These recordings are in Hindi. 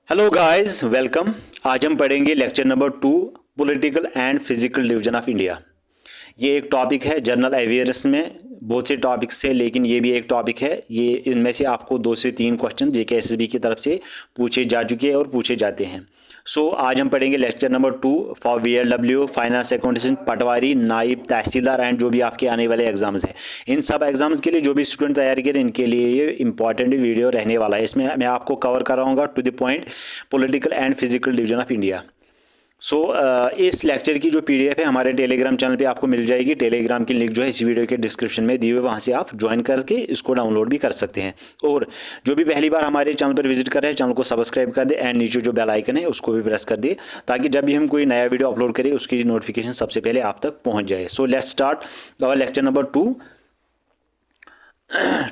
Hello guys, welcome. आज हम पढ़ेंगे lecture number 2, political and physical division of India. ये एक टॉपिक है जनरल अवेयरनेस में। बहुत से टॉपिक्स है लेकिन ये भी एक टॉपिक है। ये इनमें से आपको 2 से 3 क्वेश्चन जेके एसएसबी की तरफ से पूछे जा चुके हैं और पूछे जाते हैं। आज हम पढ़ेंगे lecture number 2 for VLW, finance accountant, patwari, naib tehsildar and जो भी आपके आने वाले एग्जाम्स हैं। इन सब एग्जाम्स के लिए जो भी स्टूडेंट तैयारी करें इनके लिए ये इंपॉर्टेंट वीडियो रहने वाला है। इसमें मैं आपको कवर कराऊंगा to the point political and physical division of India. इस लेक्चर की जो पीडीएफ है हमारे टेलीग्राम चैनल पे आपको मिल जाएगी। टेलीग्राम की लिंक जो है इस वीडियो के डिस्क्रिप्शन में दी हुई है, वहाँ से आप ज्वाइन करके इसको डाउनलोड भी कर सकते हैं। और जो भी पहली बार हमारे चैनल पर विजिट कर रहे हैं चैनल को सब्सक्राइब कर दे एंड नीचे जो बेल आइकन है उसको भी प्रेस कर दे, ताकि जब भी हम कोई नया वीडियो अपलोड करें उसकी नोटिफिकेशन सबसे पहले आप तक पहुँच जाए। Let's start our lecture number 2।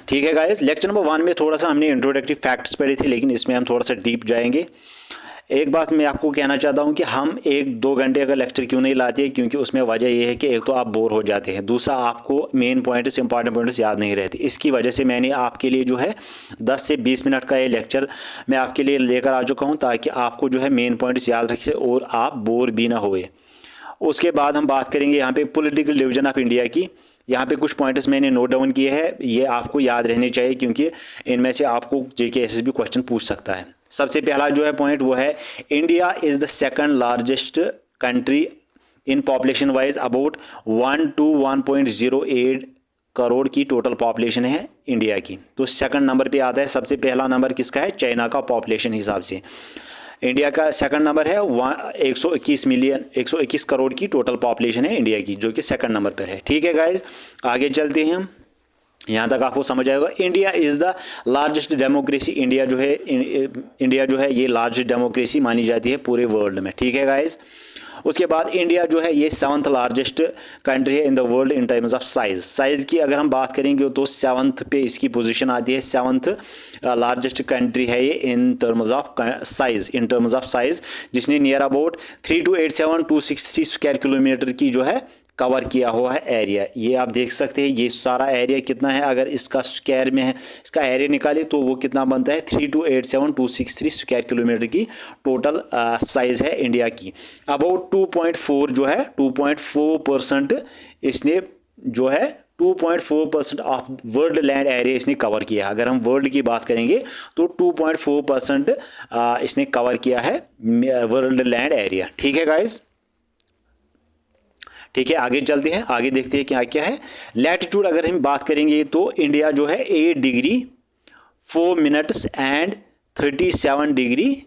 ठीक है गाइस, लेक्चर नंबर 1 में थोड़ा सा हमने इंट्रोडक्टिव फैक्ट्स पढ़े थे, लेकिन इसमें हम थोड़ा सा डीप जाएंगे। एक बात मैं आपको कहना चाहता हूं कि हम 1-2 घंटे का लेक्चर क्यों नहीं लाते, क्योंकि उसमें वजह यह है कि एक तो आप बोर हो जाते हैं, दूसरा आपको मेन पॉइंट्स इंपॉर्टेंट पॉइंट्स याद नहीं रहते। इसकी वजह से मैंने आपके लिए जो है 10 से 20 मिनट का ये लेक्चर मैं आपके लिए लेकर आ चुका हूं, ताकि आपको जो है मेन पॉइंट्स याद रखे और आप बोर भी ना होए। उसके बाद हम बात करेंगे यहाँ पे पॉलिटिकल डिवीजन ऑफ इंडिया की। यहाँ पे कुछ पॉइंट्स मैंने नोट डाउन किए हैं, ये आपको याद रहने चाहिए क्योंकि इनमें से आपको जेके एसएसबी क्वेश्चन पूछ सकता है। सबसे पहला जो है पॉइंट वो है, India is the second largest country in population wise. About 1 to 1.08 crore की टोटल पॉपुलेशन है इंडिया की। तो सेकंड नंबर पे आता है। सबसे पहला नंबर किसका है? चाइना का पॉपुलेशन हिसाब से। इंडिया का सेकंड नंबर है 121 करोड़ की टोटल पॉपुलेशन है इंडिया की, जो कि सेकंड नंबर पर है। ठीक है गाइज, आगे चलते हैं हम। यहाँ तक आपको समझ आएगा। India is the largest democracy. India जो है ये लार्जेस्ट डेमोक्रेसी मानी जाती है पूरे वर्ल्ड में। ठीक है गाइज, उसके बाद इंडिया जो है ये 7th लार्जेस्ट कंट्री है in the world in terms of size की अगर हम बात करेंगे तो 7th पे इसकी पोजीशन आती है। 7th लार्जेस्ट कंट्री है ये इन टर्म्स ऑफ साइज़, जिसने नियर अबाउट 3287263 स्क्वायर किलोमीटर की जो है कवर किया हुआ है एरिया। ये आप देख सकते हैं, ये सारा एरिया कितना है, अगर इसका स्क्वायर में है, इसका एरिया निकाले तो वो कितना बनता है 3287263 स्क्वायर किलोमीटर की टोटल साइज़ है इंडिया की। अबाउट 2.4 जो है 2.4% इसने जो है 2.4% ऑफ वर्ल्ड लैंड एरिया इसने कवर किया है। अगर हम वर्ल्ड की बात करेंगे तो 2.4% इसने कवर किया है वर्ल्ड लैंड एरिया। ठीक है गाइज, ठीक है, आगे चलते हैं, आगे देखते हैं क्या क्या है। लैटिट्यूड अगर हम बात करेंगे तो इंडिया जो है 8 degree 4 minutes and 37 degree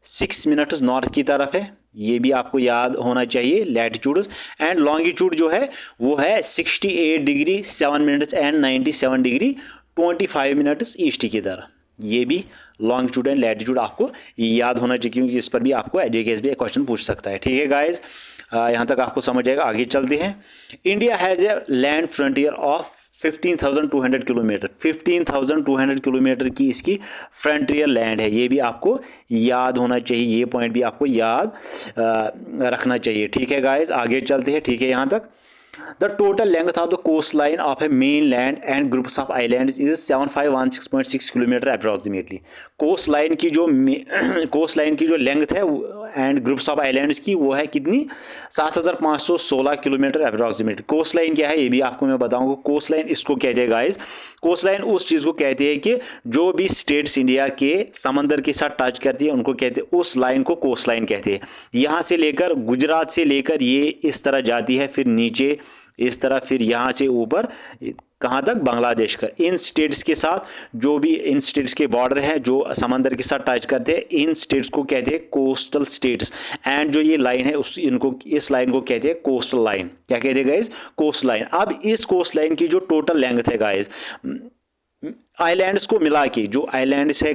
6 minutes north की तरफ है। ये भी आपको याद होना चाहिए लैटिट्यूड। एंड लॉन्गिट्यूड जो है वो है 68 degree 7 minutes and 97 degree 25 minutes east की तरफ। ये भी लॉन्गिट्यूड एंड लैटिट्यूड आपको याद होना चाहिए, क्योंकि इस पर भी आपको जेकेएसबी क्वेश्चन पूछ सकता है। ठीक है गाइज, यहाँ तक आपको समझ आएगा। आगे चलते हैं। India has a land frontier of 15,200 kilometre. 15,200 kilometre की इसकी फ्रंटियर लैंड है। ये भी आपको याद होना चाहिए, ये पॉइंट भी आपको याद रखना चाहिए। ठीक है गाइज, आगे चलते हैं। ठीक है, यहाँ तक The total length of the coastline of a mainland and groups of islands is 7516.6 kilometre approximately. Coastline की जो लेंथ है एंड ग्रुप्स ऑफ आइलैंड्स की वो है कितनी? 7516 किलोमीटर अप्रॉक्सीमेटली। कोस्टलाइन क्या है ये भी आपको मैं बताऊंगा। कोस्टलाइन इसको कहते हैं गाइज, कोस्टलाइन उस चीज़ को कहते हैं कि जो भी स्टेट्स इंडिया के समंदर के साथ टच करती है उनको कहते हैं, उस लाइन को कोस्टलाइन कहते हैं। यहाँ से लेकर गुजरात से लेकर ये इस तरह जाती है, फिर नीचे इस तरह, फिर यहाँ से ऊपर कहाँ तक? बांग्लादेश का। इन स्टेट्स के साथ जो भी इन स्टेट्स के बॉर्डर है जो समंदर के साथ टच करते हैं, इन स्टेट्स को कहते हैं कोस्टल स्टेट्स। एंड जो ये लाइन है इस लाइन को कहते हैं कोस्टल लाइन। क्या कहते हैं गाइज? Coast line. अब इस कोस्ट लाइन की जो टोटल लेंथ है गाइज, आइलैंड्स को मिला के, जो आइलैंड्स है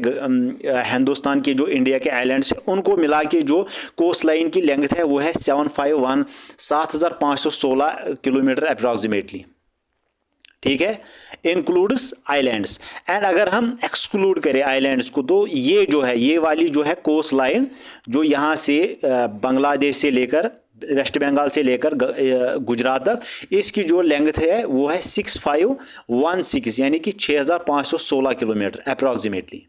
हिंदुस्तान के, जो इंडिया के आइलैंड्स है उनको मिला के जो कोस्ट लाइन की लेंथ है वो है 7516 किलोमीटर अप्रॉक्सीमेटली। ठीक है, इंक्लूड्स आइलैंड्स। एंड अगर हम एक्सक्लूड करें आइलैंड्स को तो ये जो है, ये वाली जो है कोस्ट लाइन जो यहाँ से बांग्लादेश से लेकर वेस्ट बंगाल से लेकर गुजरात तक, इसकी जो लेंथ है वो है 6516 यानी कि 6516 किलोमीटर अप्रॉक्सीमेटली।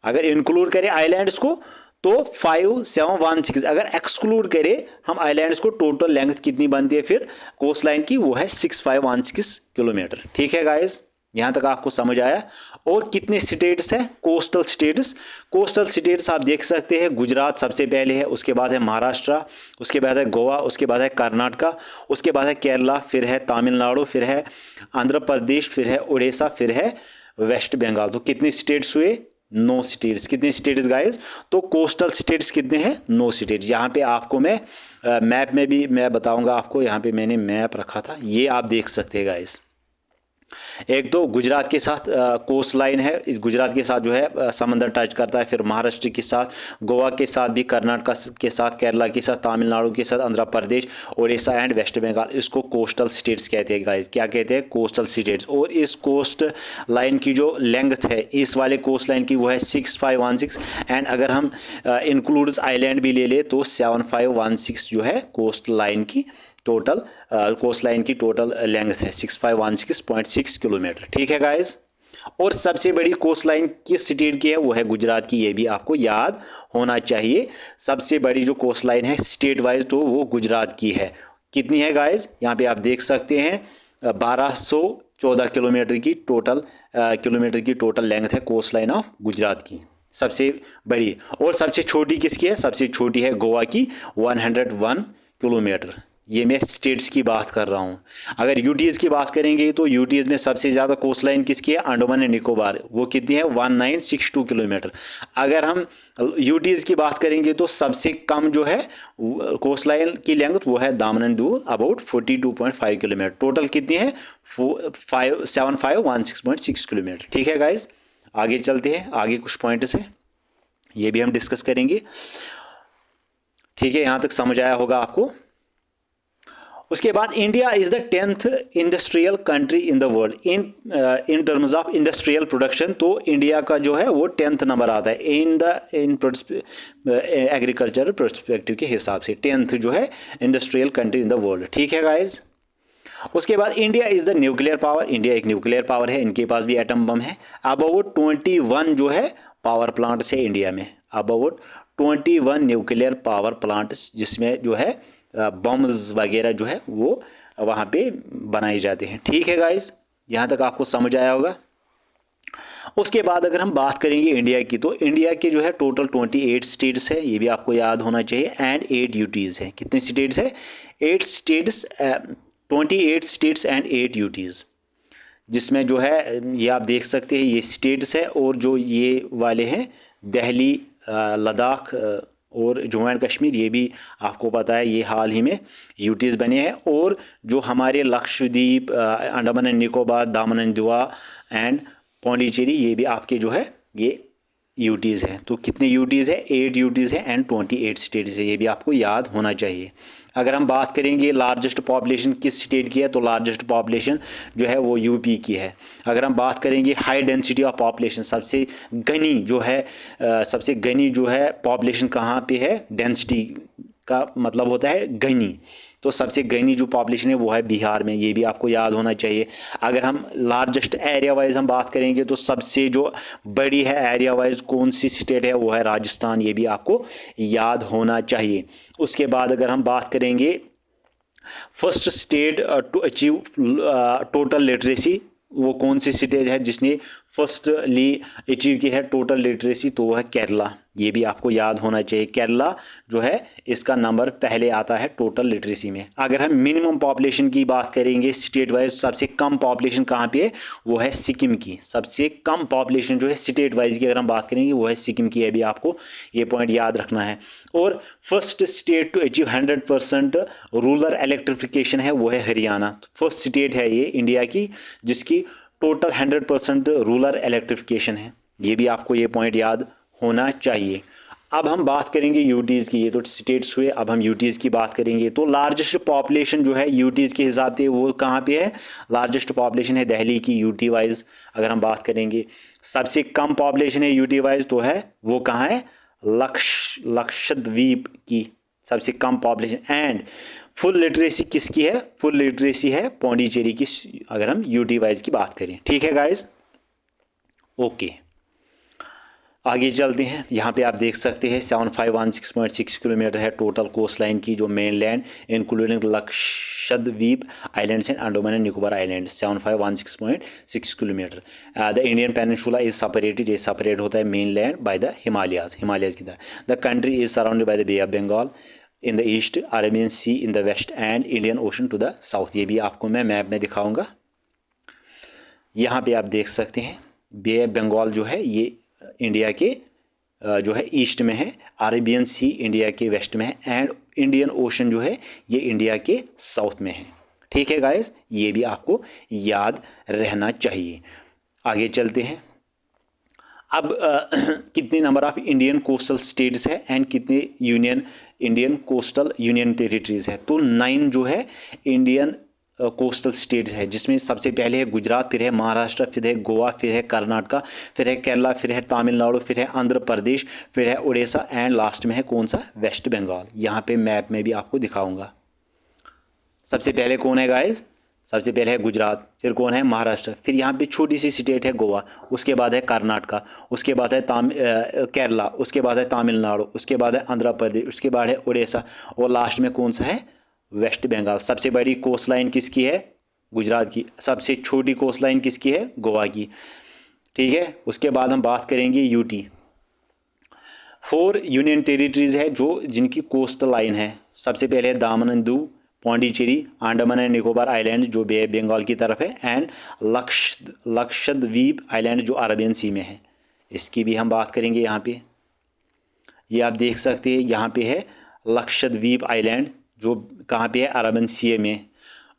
अगर इंक्लूड करें आइलैंड्स को तो 5716, अगर एक्सक्लूड करें हम आइलैंड्स को, टोटल लेंथ कितनी बनती है फिर कोस्ट लाइन की, वो है 6516 किलोमीटर। ठीक है गाइस, यहाँ तक आपको समझ आया। और कितने स्टेट्स हैं कोस्टल स्टेट्स? कोस्टल स्टेट्स आप देख सकते हैं, गुजरात सबसे पहले है, उसके बाद है महाराष्ट्र, उसके बाद है गोवा, उसके बाद है कर्नाटका, उसके बाद है केरला, फिर है तमिलनाडु, फिर है आंध्र प्रदेश, फिर है उड़ीसा, फिर है वेस्ट बंगाल। तो कितने स्टेट्स हुए? 9 स्टेट्स। कितने स्टेट्स गाइस? तो कोस्टल स्टेट्स कितने हैं? 9 स्टेट्स। यहाँ पे आपको मैं मैप में भी मैं बताऊंगा आपको, यहाँ पे मैंने मैप रखा था, ये आप देख सकते हैं गाइस। एक तो गुजरात के साथ कोस्ट लाइन है, इस गुजरात के साथ जो है समंदर टच करता है, फिर महाराष्ट्र के साथ, गोवा के साथ भी, कर्नाटका के साथ, केरला के साथ, तमिलनाडु के साथ, आंध्र प्रदेश, उड़ीसा एंड वेस्ट बंगाल। इसको कोस्टल स्टेट्स कहते हैं गाइस। क्या कहते हैं? Coastal states. और इस कोस्ट लाइन की जो लेंथ है इस वाले कोस्ट लाइन की वो है 6516, एंड अगर हम इंक्लूड्स आइलैंड भी ले ले तो 7516 जो है कोस्ट लाइन की टोटल कोस्ट लाइन की टोटल लेंथ है 6516.6 किलोमीटर। ठीक है गाइस। और सबसे बड़ी कोस्ट लाइन किस स्टेट की है? वो है गुजरात की। ये भी आपको याद होना चाहिए। सबसे बड़ी जो कोस्ट लाइन है स्टेट वाइज तो वो गुजरात की है। कितनी है गाइस? यहाँ पे आप देख सकते हैं 1214 किलोमीटर की टोटल लेंथ है कोस्ट लाइन ऑफ गुजरात की, सबसे बड़ी। और सबसे छोटी किसकी है? सबसे छोटी है गोवा की, 101 किलोमीटर। ये मैं स्टेट्स की बात कर रहा हूँ। अगर यूटीज़ की बात करेंगे तो यूटीज़ में सबसे ज़्यादा कोस्ट लाइन किसकी है? अंडमान एंड निकोबार। वो कितनी है? 1962 किलोमीटर। अगर हम यूटीज़ की बात करेंगे तो सबसे कम जो है कोस्ट लाइन की लेंथ वो है दामन and Diu, about 42.5 kilometre. Total कितनी है? 7516.6 किलोमीटर। ठीक है गाइज, आगे चलते हैं। आगे कुछ पॉइंट्स हैं, ये भी हम डिस्कस करेंगे। ठीक है, यहाँ तक समझ आया होगा आपको। उसके बाद India is the 10th industrial country in the world in terms of industrial production. तो इंडिया का जो है वो 10th नंबर आता है इन एग्रीकल्चर पर्सपेक्टिव के हिसाब से। 10th जो है industrial country in the world. ठीक है गाइज। उसके बाद India is the nuclear power. India एक न्यूक्लियर पावर है, इनके पास भी एटम बम है। अबाउट 21 जो है पावर प्लांट्स है इंडिया में, अबाउट 21 न्यूक्लियर पावर प्लांट्स, जिसमें जो है बम्स वगैरह जो है वो वहाँ पे बनाए जाते हैं। ठीक है गाइस, यहाँ तक आपको समझ आया होगा। उसके बाद अगर हम बात करेंगे इंडिया की, तो इंडिया के जो है टोटल 28 स्टेट्स है, ये भी आपको याद होना चाहिए, एंड 8 यूटीज़ है। कितने स्टेट्स है? 8 स्टेट्स, 28 स्टेट्स एंड 8 यूटीज़, जिसमें जो है ये आप देख सकते हैं ये स्टेट्स है। और जो ये वाले हैं दिल्ली, लद्दाख और जम्मू एंड कश्मीर, ये भी आपको पता है ये हाल ही में यूटीज़ बने हैं। और जो हमारे लक्षद्वीप, अंडमान एंड निकोबार, दामन एंड दिवा एंड पौंडीचेरी, ये भी आपके जो है ये यूटीज़ हैं। तो कितने यूटीज़ है? 8 यूटीज़ है एंड 28 स्टेट्स है, ये भी आपको याद होना चाहिए। अगर हम बात करेंगे लार्जेस्ट पॉपुलेशन किस स्टेट की है, तो लार्जेस्ट पॉपुलेशन जो है वो यूपी की है। अगर हम बात करेंगे हाई डेंसिटी ऑफ पॉपुलेशन, सबसे घनी जो है पॉपुलेशन कहाँ पे है? डेंसिटी का मतलब होता है घनी। तो सबसे घनी जो पॉपुलेशन है वो है बिहार में, ये भी आपको याद होना चाहिए। अगर हम लार्जेस्ट एरिया वाइज हम बात करेंगे तो सबसे जो बड़ी है एरिया वाइज कौन सी स्टेट है, वो है राजस्थान, ये भी आपको याद होना चाहिए। उसके बाद अगर हम बात करेंगे first state to achieve total literacy, वो कौन सी स्टेट है जिसने फर्स्टली अचीव की है टोटल लिटरेसी, तो वह है केरला, ये भी आपको याद होना चाहिए। केरला जो है इसका नंबर पहले आता है टोटल लिटरेसी में। अगर हम मिनिमम पॉपुलेशन की बात करेंगे स्टेट वाइज, सबसे कम पॉपुलेशन कहाँ पे है? वो है सिक्किम की। सबसे कम पॉपुलेशन जो है स्टेट वाइज की अगर हम बात करेंगे वो है सिक्किम की, है भी आपको ये पॉइंट याद रखना है। और first state to achieve 100% rural electrification है वो है हरियाणा। फर्स्ट स्टेट है ये इंडिया की जिसकी टोटल 100% रूरल इलेक्ट्रिफिकेशन है, ये भी आपको ये पॉइंट याद होना चाहिए। अब हम बात करेंगे यूटीज़ की, ये तो स्टेट्स हुए, अब हम यूटीज़ की बात करेंगे। तो लार्जेस्ट पॉपुलेशन जो है यूटीज़ के हिसाब से वो कहाँ पे है? लार्जेस्ट पॉपुलेशन है दिल्ली की यूटी वाइज। अगर हम बात करेंगे सबसे कम पॉपुलेशन है यूटी वाइज, तो है वो कहाँ है? लक्षद्वीप की सबसे कम पॉपुलेशन। एंड फुल लिटरेसी किसकी है? फुल लिटरेसी है पौंडीचेरी की, अगर हम यूटी वाइज की बात करें। ठीक है गाइज, ओके। आगे चलते हैं। यहाँ पे आप देख सकते हैं 7516.6 किलोमीटर है टोटल कोस्ट लाइन की, जो mainland including Lakshadweep Islands and Andaman and Nicobar Island 7516.6 kilometre. The Indian peninsula is separated, ये सेपरेट होता है mainland by the Himalayas की तरह। The country is surrounded by the Bay of Bengal in the east, Arabian Sea in the west and Indian Ocean to the south. ये भी आपको मैं मैप में दिखाऊंगा। यहाँ पे आप देख सकते हैं बे ऑफ बंगाल जो है ये इंडिया के जो है ईस्ट में है, अरेबियन सी इंडिया के वेस्ट में है एंड इंडियन ओशन जो है ये इंडिया के साउथ में है। ठीक है गाइस, ये भी आपको याद रहना चाहिए। आगे चलते हैं। अब कितने number of Indian coastal states है एंड कितने इंडियन कोस्टल यूनियन टेरिटरीज है। तो 9 जो है इंडियन कोस्टल स्टेट्स है, जिसमें सबसे पहले है गुजरात, फिर है महाराष्ट्र, फिर है गोवा, फिर है कर्नाटका, फिर है केरला, फिर है तमिलनाडु, फिर है आंध्र प्रदेश, फिर है उड़ीसा एंड लास्ट में है कौन सा, वेस्ट बंगाल। यहाँ पे मैप में भी आपको दिखाऊंगा। सबसे पहले कौन है गाइस, सबसे पहले है गुजरात, फिर कौन है महाराष्ट्र, फिर यहाँ पे छोटी सी स्टेट है गोवा, उसके बाद है कर्नाटका, उसके बाद है केरला, उसके बाद है तमिलनाडु, उसके बाद है आंध्र प्रदेश, उसके बाद है उड़ीसा और लास्ट में कौन सा है, वेस्ट बंगाल। सबसे बड़ी कोस्ट लाइन किसकी है, गुजरात की। सबसे छोटी कोस्ट लाइन किसकी है, गोवा की। ठीक है, उसके बाद हम बात करेंगे यूटी। 4 यूनियन टेरिटरीज है जो जिनकी कोस्टल लाइन है। सबसे पहले है दामन and Diu, Pondicherry, Andaman and Nicobar island जो बे बंगाल की तरफ है एंड लक्षद्वीप आइलैंड जो अरबियन सी में है। इसकी भी हम बात करेंगे। यहाँ पे ये आप देख सकते हैं, यहाँ पे है लक्षद्वीप आइलैंड जो कहाँ पे है, अरबियन सी में।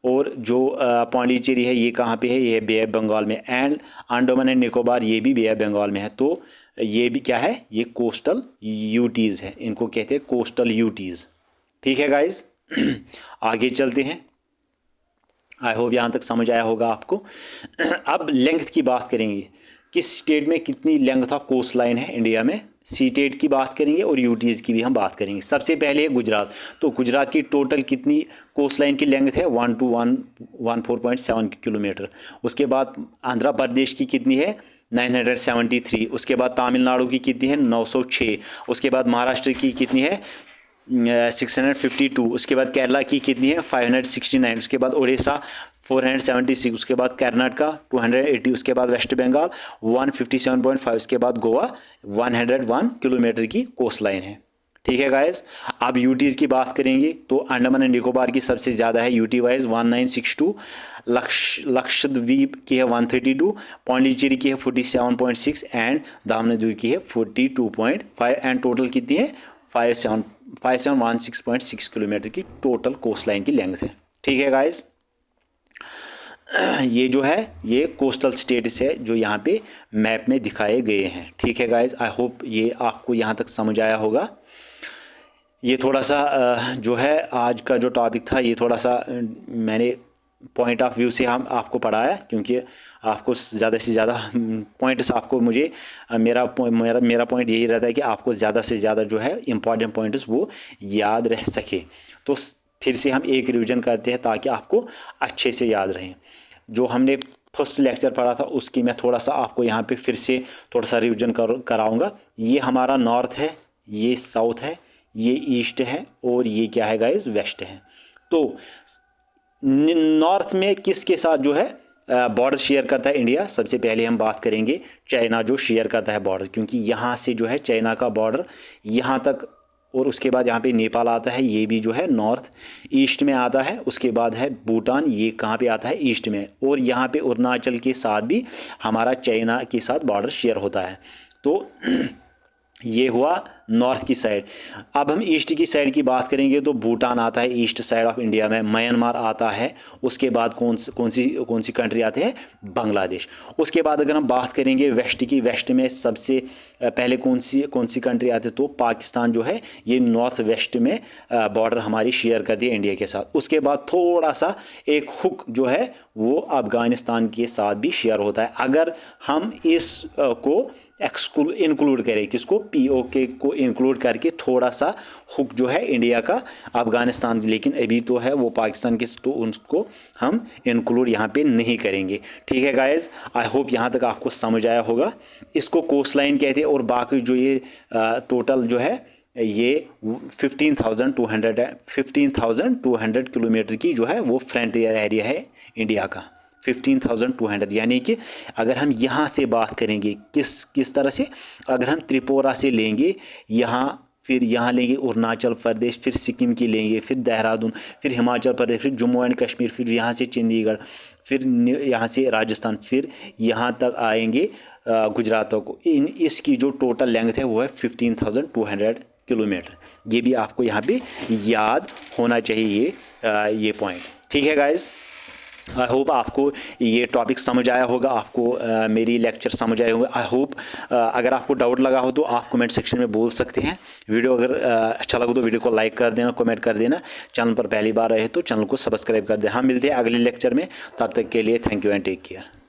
और जो पौंडीचेरी है ये कहाँ पे है, ये बे बंगाल में एंड अंडमान एंड निकोबार ये भी बे बंगाल में है। तो ये भी क्या है, ये कोस्टल यूटीज़ है, इनको कहते हैं कोस्टल यूटीज़। ठीक है गाइज, आगे चलते हैं। आई होप यहाँ तक समझ आया होगा आपको। अब लेंथ की बात करेंगे, किस स्टेट में कितनी लेंथ ऑफ कोस्ट लाइन है इंडिया में, सी स्टेट की बात करेंगे और यूटीज़ की भी हम बात करेंगे। सबसे पहले है गुजरात। तो गुजरात की टोटल कितनी कोस्ट लाइन की लेंथ है, 12114.7 किलोमीटर। उसके बाद आंध्र प्रदेश की कितनी है, 973। उसके बाद तमिलनाडु की कितनी है, 906। उसके बाद महाराष्ट्र की कितनी है, 652। उसके बाद केरला की कितनी है, 569। उसके बाद उड़ीसा 476। उसके बाद कर्नाटका 280। उसके बाद वेस्ट बंगाल 157.5। उसके बाद गोवा 101 किलोमीटर की कोस्ट लाइन है। ठीक है गाइस, अब यूटीज़ की बात करेंगे तो अंडमान एंड निकोबार की सबसे ज़्यादा है यूटी वाइज 1962, लक्षद्वीप की है 132, पौंडीचेरी की है 47.6 एंड दामन द्वीप की है 42.5 एंड टोटल कितनी है 5716.6 किलोमीटर की टोटल कोस्ट लाइन की लेंथ है। ठीक है गाइस, ये जो है ये कोस्टल स्टेट्स है जो यहाँ पे मैप में दिखाए गए हैं। ठीक है गाइस, आई होप ये आपको यहाँ तक समझ आया होगा। ये थोड़ा सा जो है आज का जो टॉपिक था ये थोड़ा सा मैंने पॉइंट ऑफ व्यू से हम आपको पढ़ाया, क्योंकि आपको ज़्यादा से ज़्यादा पॉइंट्स आपको मुझे मेरा पॉइंट यही रहता है कि आपको ज़्यादा से ज़्यादा जो है इम्पॉर्टेंट पॉइंट्स वो याद रह सके। तो फिर से हम एक रिवीजन करते हैं ताकि आपको अच्छे से याद रहें। जो हमने फर्स्ट लेक्चर पढ़ा था उसकी मैं थोड़ा सा आपको यहाँ पे फिर से थोड़ा सा रिवीजन कराऊंगा। ये हमारा नॉर्थ है, ये साउथ है, ये ईस्ट है और ये क्या है गाइस, वेस्ट है। तो नॉर्थ में किसके साथ जो है बॉर्डर शेयर करता है इंडिया, सबसे पहले हम बात करेंगे चाइना जो शेयर करता है बॉर्डर, क्योंकि यहाँ से जो है चाइना का बॉर्डर यहाँ तक और उसके बाद यहाँ पे नेपाल आता है, ये भी जो है नॉर्थ ईस्ट में आता है। उसके बाद है भूटान, ये कहाँ पे आता है, ईस्ट में। और यहाँ पे अरुणाचल के साथ भी हमारा चाइना के साथ बॉर्डर शेयर होता है। तो ये हुआ नॉर्थ की साइड। अब हम ईस्ट की साइड की बात करेंगे तो भूटान आता है ईस्ट साइड ऑफ इंडिया में, म्यांमार आता है, उसके बाद कौन सी कंट्री आते हैं, बांग्लादेश। उसके बाद अगर हम बात करेंगे वेस्ट की, वेस्ट में सबसे पहले कौन सी कंट्री आते हैं, तो पाकिस्तान जो है ये नॉर्थ वेस्ट में बॉर्डर हमारी शेयर करती है इंडिया के साथ। उसके बाद थोड़ा सा एक हुक जो है वो अफगानिस्तान के साथ भी शेयर होता है। अगर हम इस को इंक्लूड करे, किसको, पीओके को इंक्लूड करके थोड़ा सा हुक जो है इंडिया का अफगानिस्तान, लेकिन अभी तो है वो पाकिस्तान के, तो उनको हम इंक्लूड यहाँ पे नहीं करेंगे। ठीक है गाइज, आई होप यहाँ तक आपको समझ आया होगा। इसको कोस्ट लाइन कहते हैं और बाकी जो ये टोटल जो है ये 15,200 किलोमीटर की जो है वो फ्रंटियर एरिया है इंडिया का, 15,200। यानी कि अगर हम यहाँ से बात करेंगे किस तरह से, अगर हम त्रिपुरा से लेंगे यहाँ, फिर यहाँ लेंगे अरुणाचल प्रदेश, फिर सिक्किम की लेंगे, फिर देहरादून, फिर हिमाचल प्रदेश, फिर जम्मू एंड कश्मीर, फिर यहाँ से चंडीगढ़, फिर यहाँ से राजस्थान, फिर यहाँ तक आएंगे गुजरात को, इसकी जो टोटल लेंथ है वो है 15,200 किलोमीटर। ये भी आपको यहाँ पे याद होना चाहिए ये पॉइंट। ठीक है गाइज, आई होप आपको ये टॉपिक समझ आया होगा, आपको मेरी लेक्चर समझ आए होंगे। आई होप अगर आपको डाउट लगा हो तो आप कमेंट सेक्शन में बोल सकते हैं। वीडियो अगर अच्छा लगा तो वीडियो को लाइक कर देना, कमेंट कर देना। चैनल पर पहली बार रहे तो चैनल को सब्सक्राइब कर दें। हम मिलते हैं अगले लेक्चर में, तब तक के लिए thank you and take care.